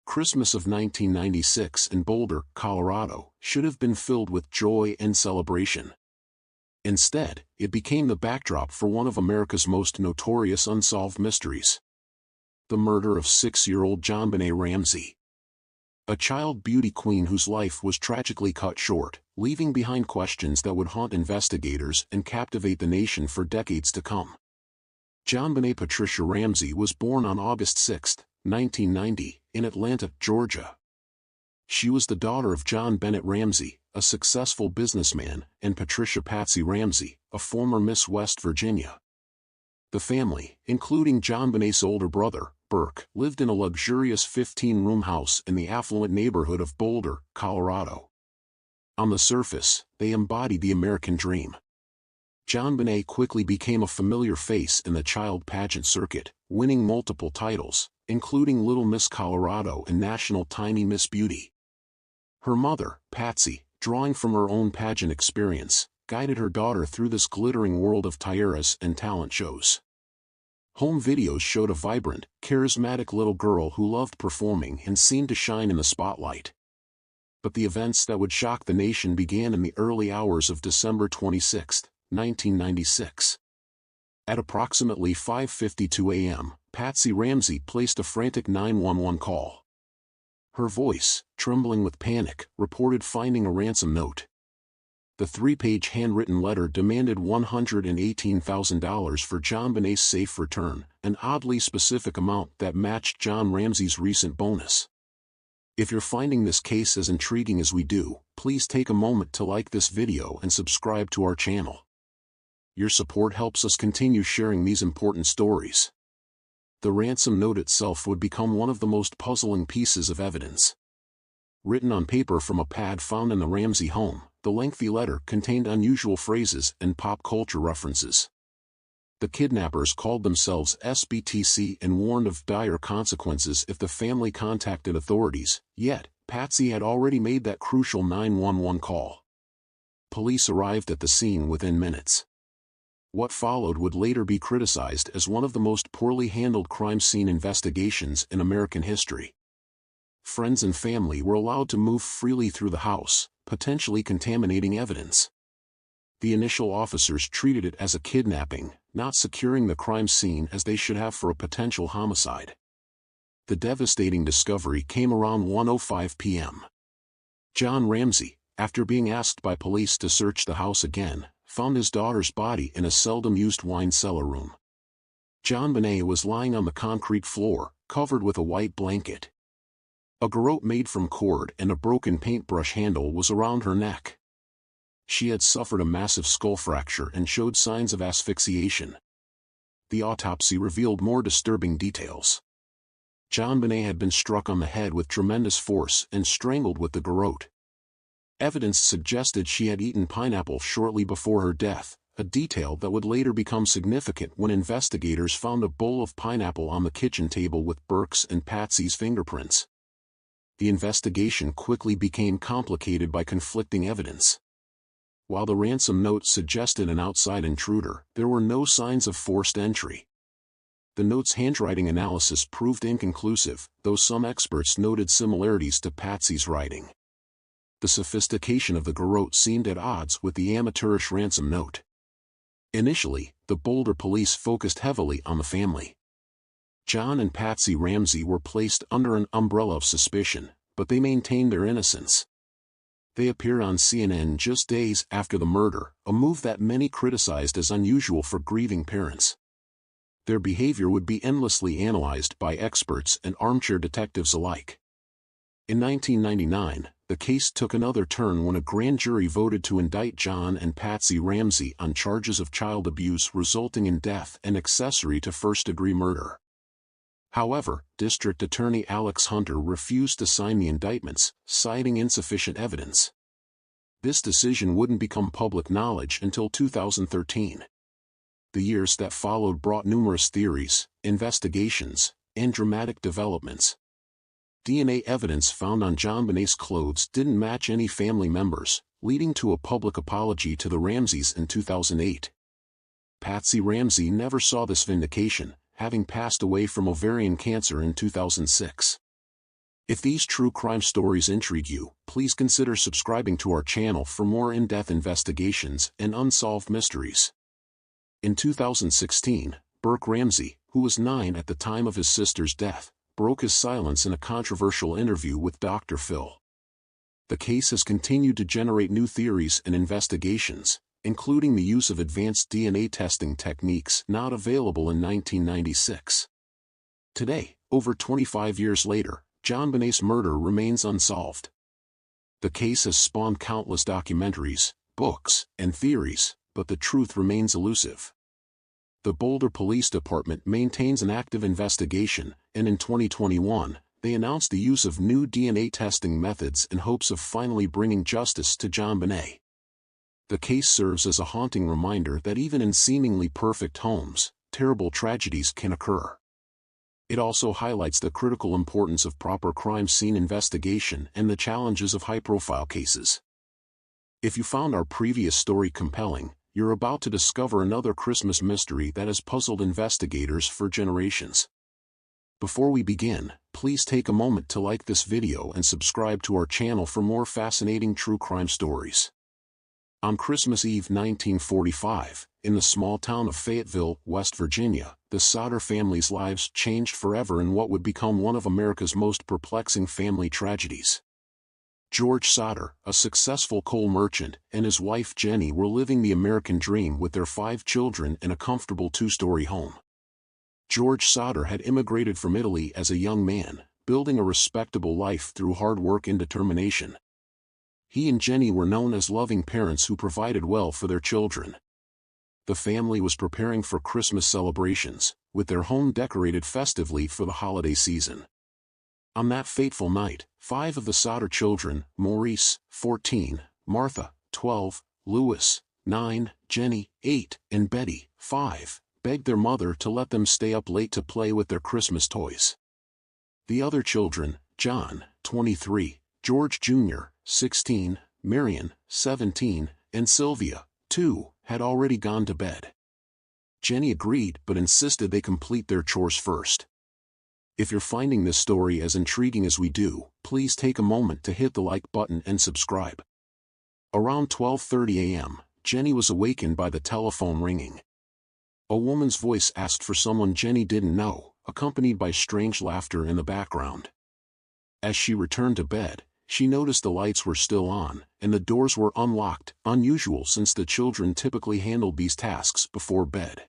Christmas of 1996 in Boulder, Colorado, should have been filled with joy and celebration. Instead, it became the backdrop for one of America's most notorious unsolved mysteries: the murder of 6-year-old JonBenét Ramsey. A child beauty queen whose life was tragically cut short, leaving behind questions that would haunt investigators and captivate the nation for decades to come. JonBenét Patricia Ramsey was born on August 6, 1990, in Atlanta, Georgia. She was the daughter of JonBenét Ramsey, a successful businessman, and Patricia Patsy Ramsey, a former Miss West Virginia. The family, including JonBenét's older brother, Burke, lived in a luxurious 15-room house in the affluent neighborhood of Boulder, Colorado. On the surface, they embodied the American dream. JonBenét quickly became a familiar face in the child pageant circuit, winning multiple titles, including Little Miss Colorado and National Tiny Miss Beauty. Her mother, Patsy, drawing from her own pageant experience, guided her daughter through this glittering world of tiaras and talent shows. Home videos showed a vibrant, charismatic little girl who loved performing and seemed to shine in the spotlight. But the events that would shock the nation began in the early hours of December 26, 1996. At approximately 5:52 a.m., Patsy Ramsey placed a frantic 911 call. Her voice, trembling with panic, reported finding a ransom note. The 3-page handwritten letter demanded $118,000 for JonBenét's safe return, an oddly specific amount that matched John Ramsey's recent bonus. If you're finding this case as intriguing as we do, please take a moment to like this video and subscribe to our channel. Your support helps us continue sharing these important stories. The ransom note itself would become one of the most puzzling pieces of evidence. Written on paper from a pad found in the Ramsey home, the lengthy letter contained unusual phrases and pop culture references. The kidnappers called themselves SBTC and warned of dire consequences if the family contacted authorities, yet, Patsy had already made that crucial 911 call. Police arrived at the scene within minutes. What followed would later be criticized as one of the most poorly handled crime scene investigations in American history. Friends and family were allowed to move freely through the house, potentially contaminating evidence. The initial officers treated it as a kidnapping, not securing the crime scene as they should have for a potential homicide. The devastating discovery came around 1:05 p.m. John Ramsey, after being asked by police to search the house again, found his daughter's body in a seldom-used wine cellar room. JonBenét was lying on the concrete floor, covered with a white blanket. A garrote made from cord and a broken paintbrush handle was around her neck. She had suffered a massive skull fracture and showed signs of asphyxiation. The autopsy revealed more disturbing details. JonBenét had been struck on the head with tremendous force and strangled with the garrote. Evidence suggested she had eaten pineapple shortly before her death, a detail that would later become significant when investigators found a bowl of pineapple on the kitchen table with Burke's and Patsy's fingerprints. The investigation quickly became complicated by conflicting evidence. While the ransom note suggested an outside intruder, there were no signs of forced entry. The note's handwriting analysis proved inconclusive, though some experts noted similarities to Patsy's writing. The sophistication of the garrote seemed at odds with the amateurish ransom note. Initially, the Boulder police focused heavily on the family. John and Patsy Ramsey were placed under an umbrella of suspicion, but they maintained their innocence. They appeared on CNN just days after the murder, a move that many criticized as unusual for grieving parents. Their behavior would be endlessly analyzed by experts and armchair detectives alike. In 1999, the case took another turn when a grand jury voted to indict John and Patsy Ramsey on charges of child abuse resulting in death and accessory to first-degree murder. However, District Attorney Alex Hunter refused to sign the indictments, citing insufficient evidence. This decision wouldn't become public knowledge until 2013. The years that followed brought numerous theories, investigations, and dramatic developments. DNA evidence found on JonBenét's clothes didn't match any family members, leading to a public apology to the Ramseys in 2008. Patsy Ramsey never saw this vindication, having passed away from ovarian cancer in 2006. If these true crime stories intrigue you, please consider subscribing to our channel for more in-depth investigations and unsolved mysteries. In 2016, Burke Ramsey, who was 9 at the time of his sister's death, broke his silence in a controversial interview with Dr. Phil. The case has continued to generate new theories and investigations, including the use of advanced DNA testing techniques not available in 1996. Today, over 25 years later, JonBenét's murder remains unsolved. The case has spawned countless documentaries, books, and theories, but the truth remains elusive. The Boulder Police Department maintains an active investigation, and in 2021, they announced the use of new DNA testing methods in hopes of finally bringing justice to JonBenét. The case serves as a haunting reminder that even in seemingly perfect homes, terrible tragedies can occur. It also highlights the critical importance of proper crime scene investigation and the challenges of high-profile cases. If you found our previous story compelling, you're about to discover another Christmas mystery that has puzzled investigators for generations. Before we begin, please take a moment to like this video and subscribe to our channel for more fascinating true crime stories. On Christmas Eve 1945, in the small town of Fayetteville, West Virginia, the Sodder family's lives changed forever in what would become one of America's most perplexing family tragedies. George Sodder, a successful coal merchant, and his wife Jenny were living the American dream with their 5 children in a comfortable 2-story home. George Sodder had immigrated from Italy as a young man, building a respectable life through hard work and determination. He and Jenny were known as loving parents who provided well for their children. The family was preparing for Christmas celebrations, with their home decorated festively for the holiday season. On that fateful night, 5 of the Sodder children, Maurice, 14, Martha, 12, Louis, 9, Jenny, 8, and Betty, 5, begged their mother to let them stay up late to play with their Christmas toys. The other children, John, 23, George Jr., 16, Marion, 17, and Sylvia, 2, had already gone to bed. Jenny agreed but insisted they complete their chores first. If you're finding this story as intriguing as we do, please take a moment to hit the like button and subscribe. Around 12:30 a.m., Jenny was awakened by the telephone ringing. A woman's voice asked for someone Jenny didn't know, accompanied by strange laughter in the background. As she returned to bed, she noticed the lights were still on, and the doors were unlocked, unusual since the children typically handled these tasks before bed.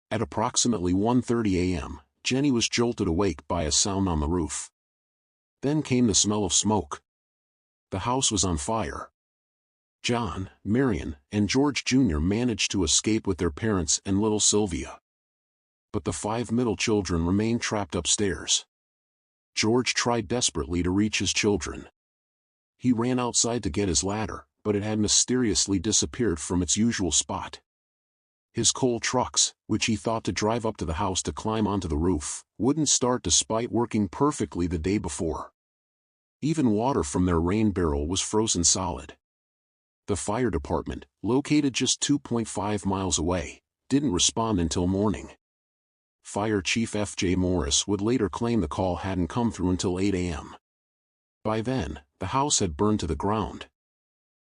At approximately 1:30 a.m., Jenny was jolted awake by a sound on the roof. Then came the smell of smoke. The house was on fire. John, Marion, and George Jr. managed to escape with their parents and little Sylvia. But the 5 middle children remained trapped upstairs. George tried desperately to reach his children. He ran outside to get his ladder, but it had mysteriously disappeared from its usual spot. His coal trucks, which he thought to drive up to the house to climb onto the roof, wouldn't start despite working perfectly the day before. Even water from their rain barrel was frozen solid. The fire department, located just 2.5 miles away, didn't respond until morning. Fire Chief F.J. Morris would later claim the call hadn't come through until 8 a.m. By then, the house had burned to the ground.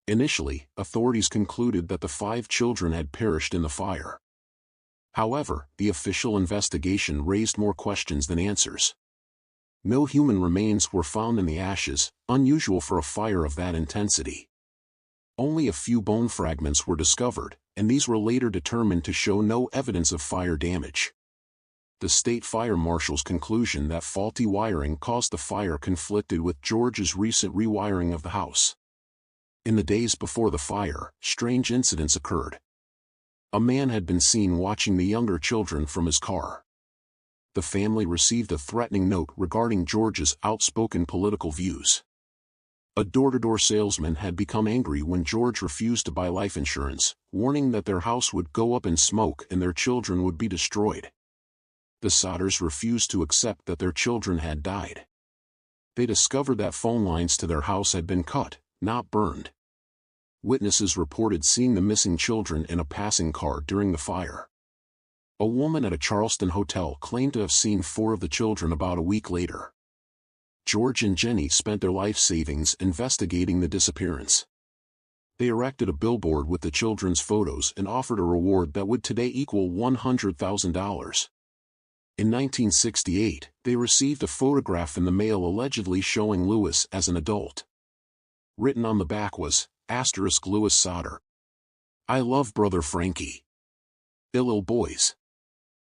Initially, authorities concluded that the 5 children had perished in the fire. However, the official investigation raised more questions than answers. No human remains were found in the ashes, unusual for a fire of that intensity. Only a few bone fragments were discovered, and these were later determined to show no evidence of fire damage. The state fire marshal's conclusion that faulty wiring caused the fire conflicted with George's recent rewiring of the house. In the days before the fire, strange incidents occurred. A man had been seen watching the younger children from his car. The family received a threatening note regarding George's outspoken political views. A door-to-door salesman had become angry when George refused to buy life insurance, warning that their house would go up in smoke and their children would be destroyed. The Sodders refused to accept that their children had died. They discovered that phone lines to their house had been cut, not burned. Witnesses reported seeing the missing children in a passing car during the fire. A woman at a Charleston hotel claimed to have seen 4 of the children about a week later. George and Jenny spent their life savings investigating the disappearance. They erected a billboard with the children's photos and offered a reward that would today equal $100,000. In 1968, they received a photograph in the mail allegedly showing Lewis as an adult. Written on the back was, *Lewis Sodder. I love brother Frankie. Ill boys.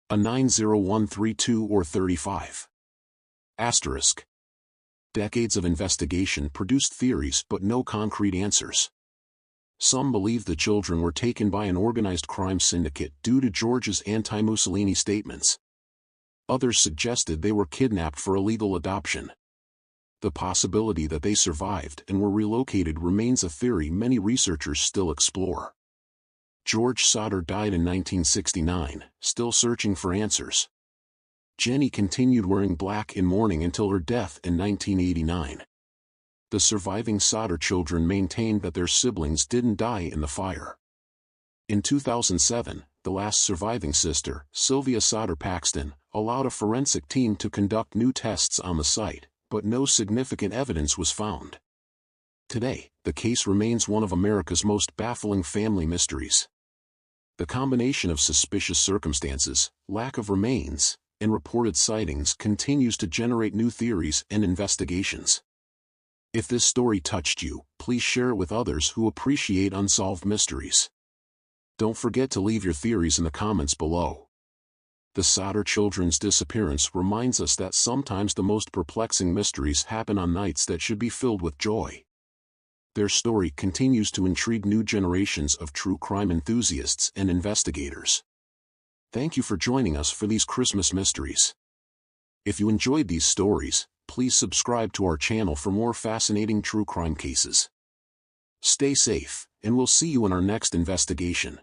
A 90132 or 35. *. Decades of investigation produced theories but no concrete answers. Some believed the children were taken by an organized crime syndicate due to George's anti-Mussolini statements. Others suggested they were kidnapped for illegal adoption. The possibility that they survived and were relocated remains a theory many researchers still explore. George Sodder died in 1969, still searching for answers. Jenny continued wearing black in mourning until her death in 1989. The surviving Sodder children maintained that their siblings didn't die in the fire. In 2007, the last surviving sister, Sylvia Sodder Paxton, allowed a forensic team to conduct new tests on the site, but no significant evidence was found. Today, the case remains one of America's most baffling family mysteries. The combination of suspicious circumstances, lack of remains, and reported sightings continues to generate new theories and investigations. If this story touched you, please share it with others who appreciate unsolved mysteries. Don't forget to leave your theories in the comments below. The Sodder children's disappearance reminds us that sometimes the most perplexing mysteries happen on nights that should be filled with joy. Their story continues to intrigue new generations of true crime enthusiasts and investigators. Thank you for joining us for these Christmas mysteries. If you enjoyed these stories, please subscribe to our channel for more fascinating true crime cases. Stay safe, and we'll see you in our next investigation.